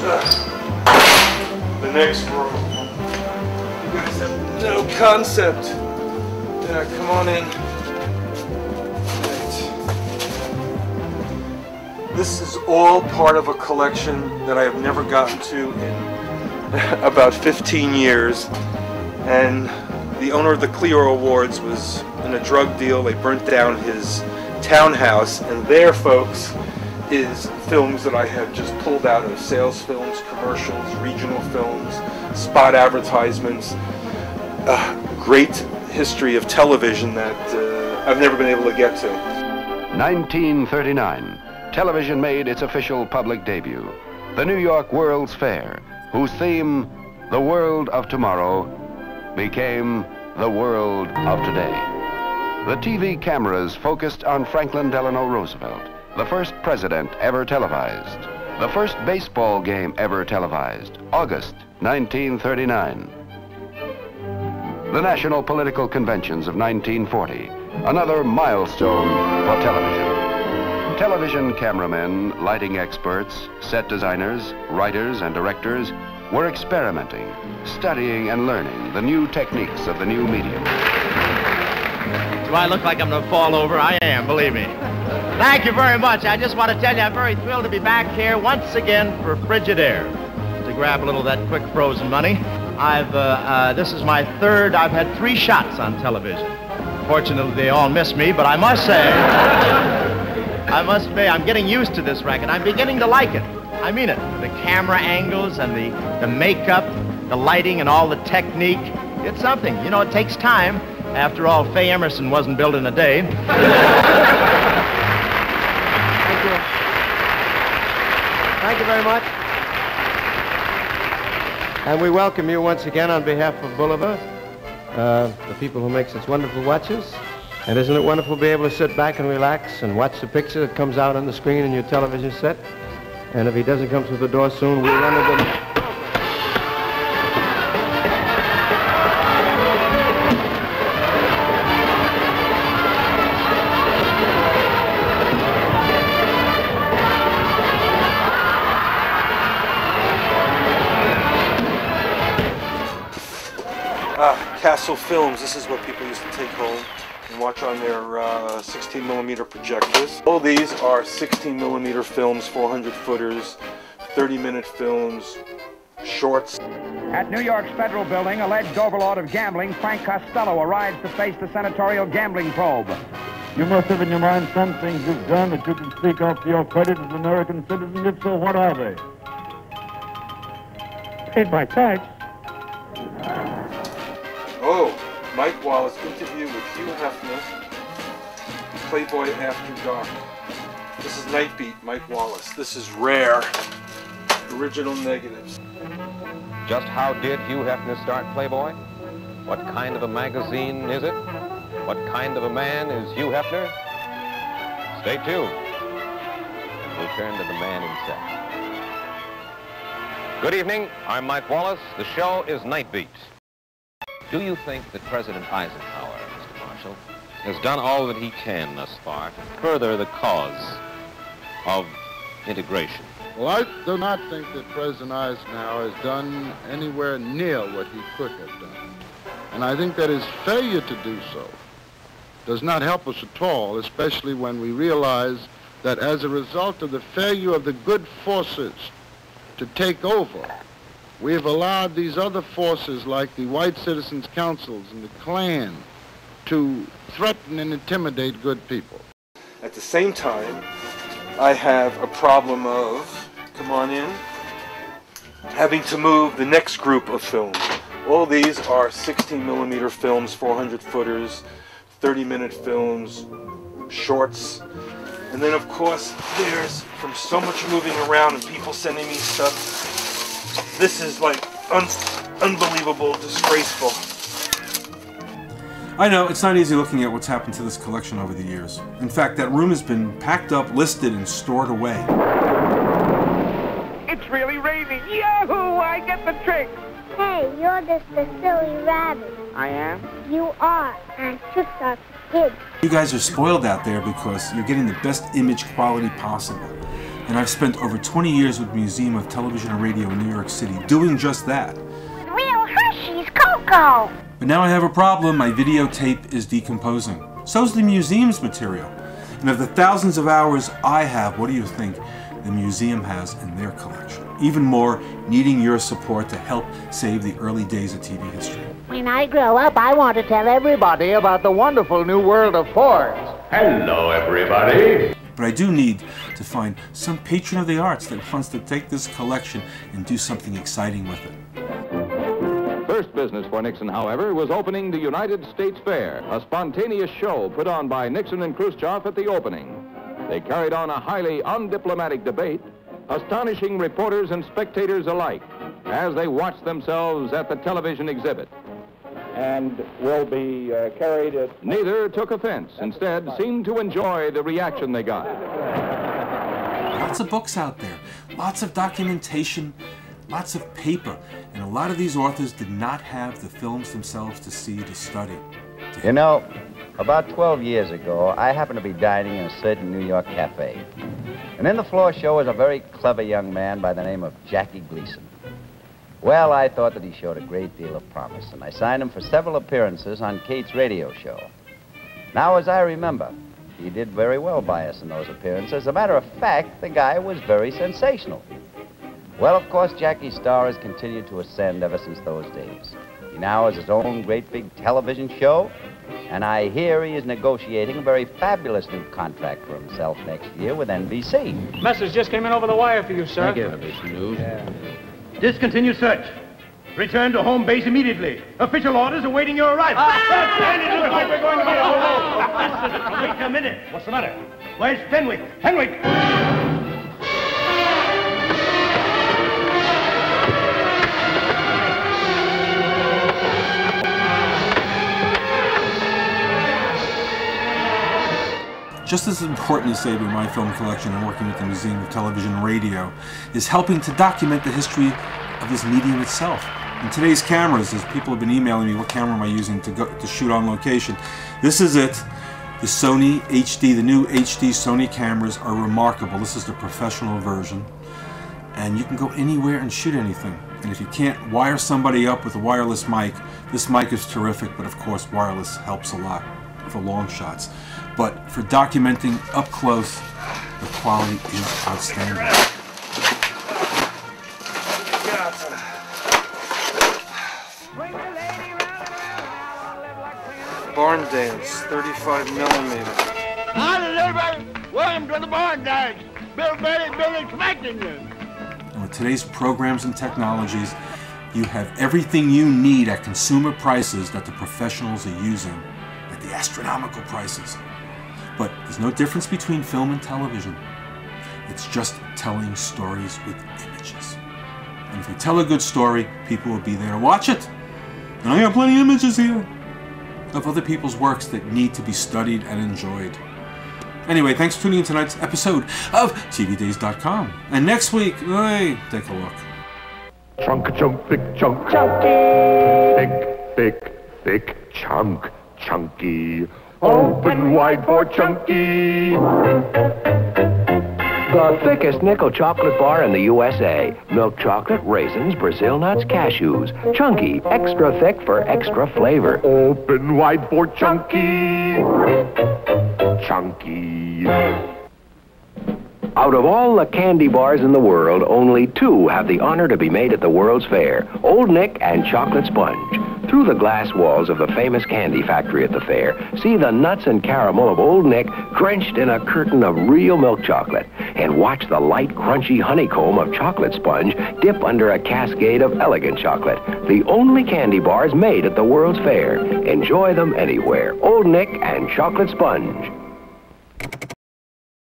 The next room. You guys have no concept. Yeah, come on in. Right. This is all part of a collection that I have never gotten to in about 15 years. And the owner of the CLEO Awards was in a drug deal. They burnt down his townhouse, and there, folks, is films that I have just pulled out of sales films, commercials, regional films, spot advertisements. Great history of television that I've never been able to get to. 1939, television made its official public debut. The New York World's Fair, whose theme, the world of tomorrow, became the world of today. The TV cameras focused on Franklin Delano Roosevelt, the first president ever televised, the first baseball game ever televised, August 1939. The national political conventions of 1940, another milestone for television. Television cameramen, lighting experts, set designers, writers, and directors were experimenting, studying and learning the new techniques of the new medium. Do I look like I'm going to fall over? I am, believe me. Thank you very much. I just want to tell you I'm very thrilled to be back here once again for Frigidaire, to grab a little of that quick frozen money. This is my third. I've had 3 shots on television. Fortunately, they all miss me, but I must say, I'm getting used to this racket. I'm beginning to like it. I mean it. The camera angles and the makeup, the lighting and all the technique. It's something. You know, it takes time. After all, Faye Emerson wasn't built in a day. Thank you. Thank you very much. And we welcome you once again on behalf of Boulevard, the people who make such wonderful watches. And isn't it wonderful to be able to sit back and relax and watch the picture that comes out on the screen in your television set? And if he doesn't come through the door soon, we'll run into him. Castle Films, this is what people used to take home and watch on their 16mm projectors. All these are 16mm films, 400 footers, 30-minute films, shorts. At New York's federal building, alleged overlord of gambling, Frank Costello, arrives to face the senatorial gambling probe. You must have in your mind some things you've done that you can speak of to your credit as an American citizen. If so, what are they? Paid my tax. Oh, Mike Wallace interview with Hugh Hefner, Playboy After Dark. This is Nightbeat, Mike Wallace. This is rare. Original negatives. Just how did Hugh Hefner start Playboy? What kind of a magazine is it? What kind of a man is Hugh Hefner? Stay tuned. We'll turn to the man himself. Good evening, I'm Mike Wallace. The show is Nightbeat. Do you think that President Eisenhower, Mr. Marshall, has done all that he can thus far to further the cause of integration? Well, I do not think that President Eisenhower has done anywhere near what he could have done. And I think that his failure to do so does not help us at all, especially when we realize that as a result of the failure of the good forces to take over, we have allowed these other forces like the White Citizens Councils and the Klan to threaten and intimidate good people. At the same time, I have a problem of, come on in, having to move the next group of films. All these are 16mm films, 400 footers, 30-minute films, shorts. And then of course, there's, from so much moving around and people sending me stuff, this is like unbelievable, disgraceful. I know, it's not easy looking at what's happened to this collection over the years. In fact, that room has been packed up, listed, and stored away. It's really raining. Yahoo! I get the trick. Hey, you're just a silly rabbit. I am? You are, and tricks are for kids. You guys are spoiled out there because you're getting the best image quality possible. And I've spent over 20 years with the Museum of Television and Radio in New York City doing just that. Real Hershey's cocoa. But now I have a problem. My videotape is decomposing. So's the museum's material. And of the thousands of hours I have, what do you think the museum has in their collection? Even more, needing your support to help save the early days of TV history. When I grow up, I want to tell everybody about the wonderful new world of Fords. Hello, everybody. But I do need to find some patron of the arts that wants to take this collection and do something exciting with it. First business for Nixon, however, was opening the United States Fair, a spontaneous show put on by Nixon and Khrushchev at the opening. They carried on a highly undiplomatic debate, astonishing reporters and spectators alike as they watched themselves at the television exhibit. And will be carried at... Neither took offense. Instead, seemed to enjoy the reaction they got. Lots of books out there, lots of documentation, lots of paper, and a lot of these authors did not have the films themselves to see, to study. You know, about 12 years ago, I happened to be dining in a certain New York cafe. And in the floor show was a very clever young man by the name of Jackie Gleason. Well, I thought that he showed a great deal of promise, and I signed him for several appearances on Kate's radio show. Now, as I remember, he did very well by us in those appearances. As a matter of fact, the guy was very sensational. Well, of course, Jackie's star has continued to ascend ever since those days. He now has his own great big television show, and I hear he is negotiating a very fabulous new contract for himself next year with NBC. Message just came in over the wire for you, sir. Thank you. This news. Yeah. Discontinue search. Return to home base immediately. Official orders awaiting your arrival. And it looks like we're going to be a wait a minute. What's the matter? Where's Fenwick? Fenwick! Just as important as saving my film collection and working with the Museum of Television and Radio is helping to document the history of this medium itself. And today's cameras, as people have been emailing me, what camera am I using to shoot on location? This is it. The Sony HD, the new HD Sony cameras are remarkable. This is the professional version. And you can go anywhere and shoot anything. And if you can't wire somebody up with a wireless mic, this mic is terrific, but of course wireless helps a lot for long shots. But for documenting up close, the quality is outstanding. Barn Dance, 35mm. Hi, everybody. Welcome to the Barn Dance. Bill Bailey's been expecting you. And with today's programs and technologies, you have everything you need at consumer prices that the professionals are using at the astronomical prices. But there's no difference between film and television. It's just telling stories with images. And if you tell a good story, people will be there to watch it. And I got plenty of images here of other people's works that need to be studied and enjoyed. Anyway, thanks for tuning in tonight's episode of TVDays.com. And next week, hey, take a look. Chunk, chunk, big chunk. Chunky. Big chunk. Chunky. Open wide for Chunky. The thickest nickel chocolate bar in the USA. Milk chocolate, raisins, Brazil nuts, cashews. Chunky, extra thick for extra flavor. Open wide for Chunky. Chunky. Out of all the candy bars in the world, only two have the honor to be made at the World's Fair. Old Nick and Chocolate Sponge. Through the glass walls of the famous candy factory at the fair, see the nuts and caramel of Old Nick drenched in a curtain of real milk chocolate. And watch the light, crunchy honeycomb of Chocolate Sponge dip under a cascade of elegant chocolate. The only candy bars made at the World's Fair. Enjoy them anywhere. Old Nick and Chocolate Sponge.